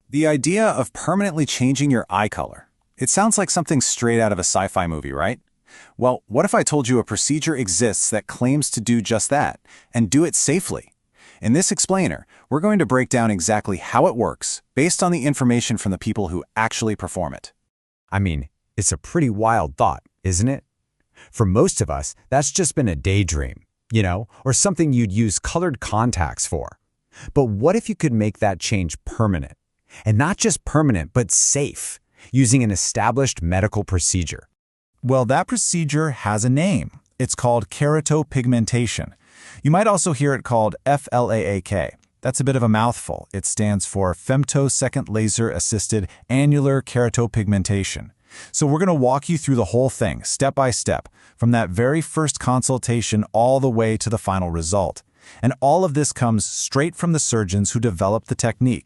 The idea of permanently changing your eye color. It sounds like something straight out of a sci-fi movie, right? Well, what if I told you a procedure exists that claims to do just that, and do it safely? In this explainer, we're going to break down exactly how it works, based on the information from the people who actually perform it. I mean, it's a pretty wild thought, isn't it? For most of us, that's just been a daydream, or something you'd use colored contacts for. But what if you could make that change permanent? And not just permanent, but safe, using an established medical procedure. Well, that procedure has a name. It's called keratopigmentation. You might also hear it called FLAAK. That's a bit of a mouthful. It stands for femtosecond laser-assisted annular keratopigmentation. So we're going to walk you through the whole thing, step by step, from that very first consultation all the way to the final result. And all of this comes straight from the surgeons who developed the technique.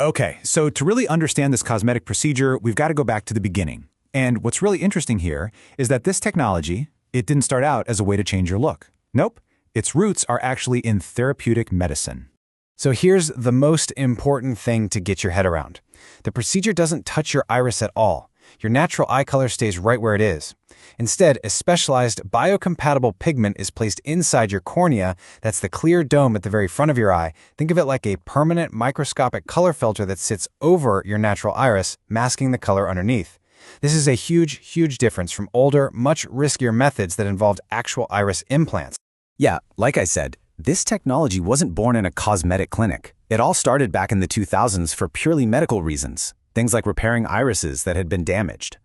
Okay, so to really understand this cosmetic procedure, we've got to go back to the beginning. And what's really interesting here is that this technology, it didn't start out as a way to change your look. Nope, its roots are actually in therapeutic medicine. So here's the most important thing to get your head around. The procedure doesn't touch your iris at all. Your natural eye color stays right where it is. Instead, a specialized biocompatible pigment is placed inside your cornea. That's the clear dome at the very front of your eye. Think of it like a permanent microscopic color filter that sits over your natural iris, masking the color underneath. This is a huge difference from older, much riskier methods that involved actual iris implants. Yeah, like I said, this technology wasn't born in a cosmetic clinic. It all started back in the 2000s for purely medical reasons, things like repairing irises that had been damaged.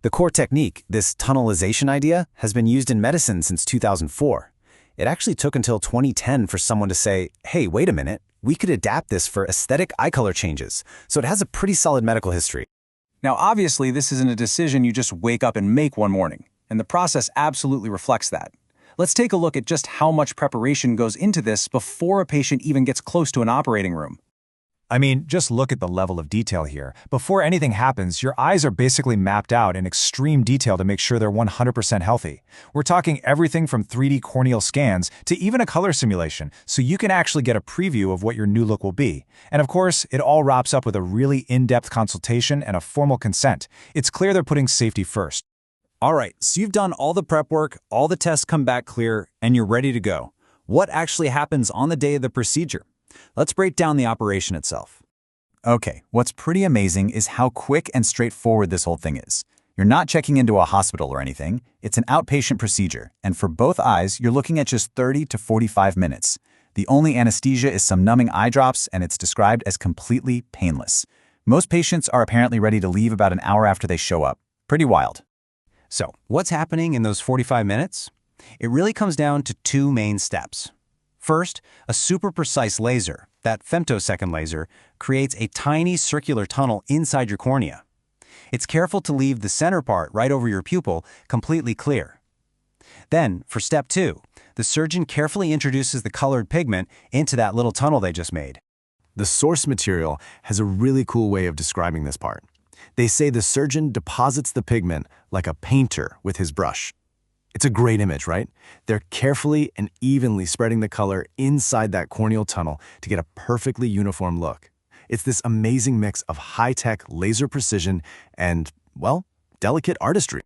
The core technique, this tunnelization idea, has been used in medicine since 2004. It actually took until 2010 for someone to say, hey, wait a minute, we could adapt this for aesthetic eye color changes, so it has a pretty solid medical history. Now, obviously, this isn't a decision you just wake up and make one morning, and the process absolutely reflects that. Let's take a look at just how much preparation goes into this before a patient even gets close to an operating room. I mean, just look at the level of detail here. Before anything happens, your eyes are basically mapped out in extreme detail to make sure they're 100% healthy. We're talking everything from 3D corneal scans to even a color simulation, so you can actually get a preview of what your new look will be. And of course, it all wraps up with a really in-depth consultation and a formal consent. It's clear they're putting safety first. All right, so you've done all the prep work, all the tests come back clear, and you're ready to go. What actually happens on the day of the procedure? Let's break down the operation itself. Okay, what's pretty amazing is how quick and straightforward this whole thing is. You're not checking into a hospital or anything. It's an outpatient procedure, and for both eyes, you're looking at just 30 to 45 minutes. The only anesthesia is some numbing eye drops, and it's described as completely painless. Most patients are apparently ready to leave about an hour after they show up. Pretty wild. So, what's happening in those 45 minutes? It really comes down to two main steps. First, a super precise laser, that femtosecond laser, creates a tiny circular tunnel inside your cornea. It's careful to leave the center part right over your pupil completely clear. Then, for step two, the surgeon carefully introduces the colored pigment into that little tunnel they just made. The source material has a really cool way of describing this part. They say the surgeon deposits the pigment like a painter with his brush. It's a great image, right? They're carefully and evenly spreading the color inside that corneal tunnel to get a perfectly uniform look. It's this amazing mix of high-tech laser precision and, well, delicate artistry.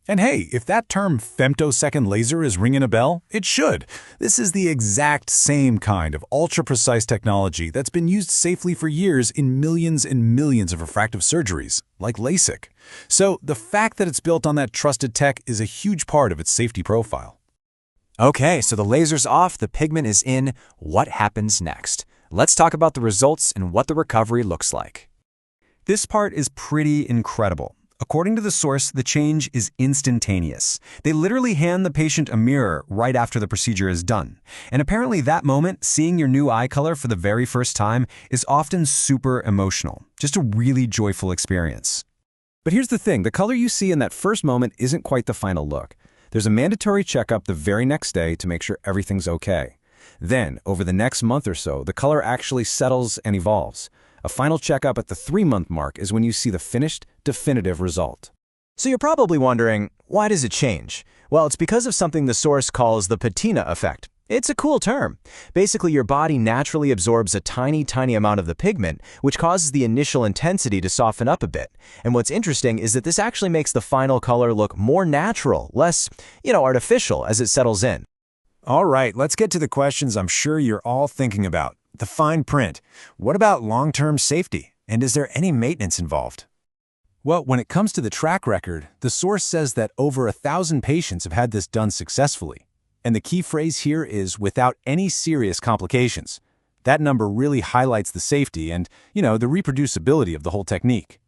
And hey, if that term femtosecond laser is ringing a bell, it should. This is the exact same kind of ultra-precise technology that's been used safely for years in millions and millions of refractive surgeries, like LASIK. So the fact that it's built on that trusted tech is a huge part of its safety profile. Okay, so the laser's off, the pigment is in. What happens next? Let's talk about the results and what the recovery looks like. This part is pretty incredible. According to the source, the change is instantaneous. They literally hand the patient a mirror right after the procedure is done. And apparently that moment, seeing your new eye color for the very first time, is often super emotional. Just a really joyful experience. But here's the thing, the color you see in that first moment isn't quite the final look. There's a mandatory checkup the very next day to make sure everything's okay. Then, over the next month or so, the color actually settles and evolves. A final checkup at the 3-month mark is when you see the finished, definitive result. So you're probably wondering, why does it change? Well, it's because of something the source calls the patina effect. It's a cool term. Basically, your body naturally absorbs a tiny, tiny amount of the pigment, which causes the initial intensity to soften up a bit. And what's interesting is that this actually makes the final color look more natural, less, artificial as it settles in. All right, let's get to the questions I'm sure you're all thinking about. The fine print. What about long-term safety? And is there any maintenance involved? Well, when it comes to the track record, the source says that over 1,000 patients have had this done successfully. And the key phrase here is without any serious complications. That number really highlights the safety and, the reproducibility of the whole technique.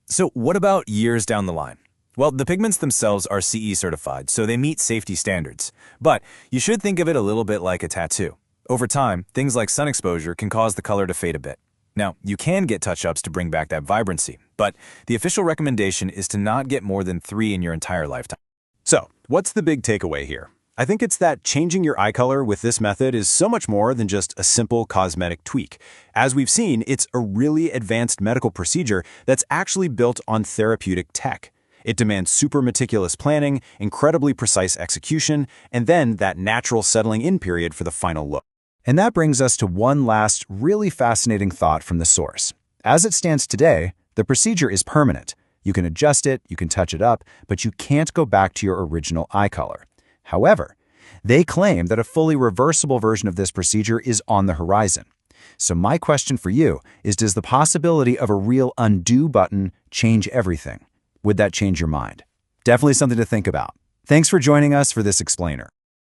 So what about years down the line? Well, the pigments themselves are CE certified, so they meet safety standards. But you should think of it a little bit like a tattoo. Over time, things like sun exposure can cause the color to fade a bit. Now, you can get touch-ups to bring back that vibrancy, but the official recommendation is to not get more than 3 in your entire lifetime. So, what's the big takeaway here? I think it's that changing your eye color with this method is so much more than just a simple cosmetic tweak. As we've seen, it's a really advanced medical procedure that's actually built on therapeutic tech. It demands super meticulous planning, incredibly precise execution, and then that natural settling in period for the final look. And that brings us to one last really fascinating thought from the source. As it stands today, the procedure is permanent. You can adjust it, you can touch it up, but you can't go back to your original eye color. However, they claim that a fully reversible version of this procedure is on the horizon. So my question for you is, does the possibility of a real undo button change everything? Would that change your mind? Definitely something to think about. Thanks for joining us for this explainer.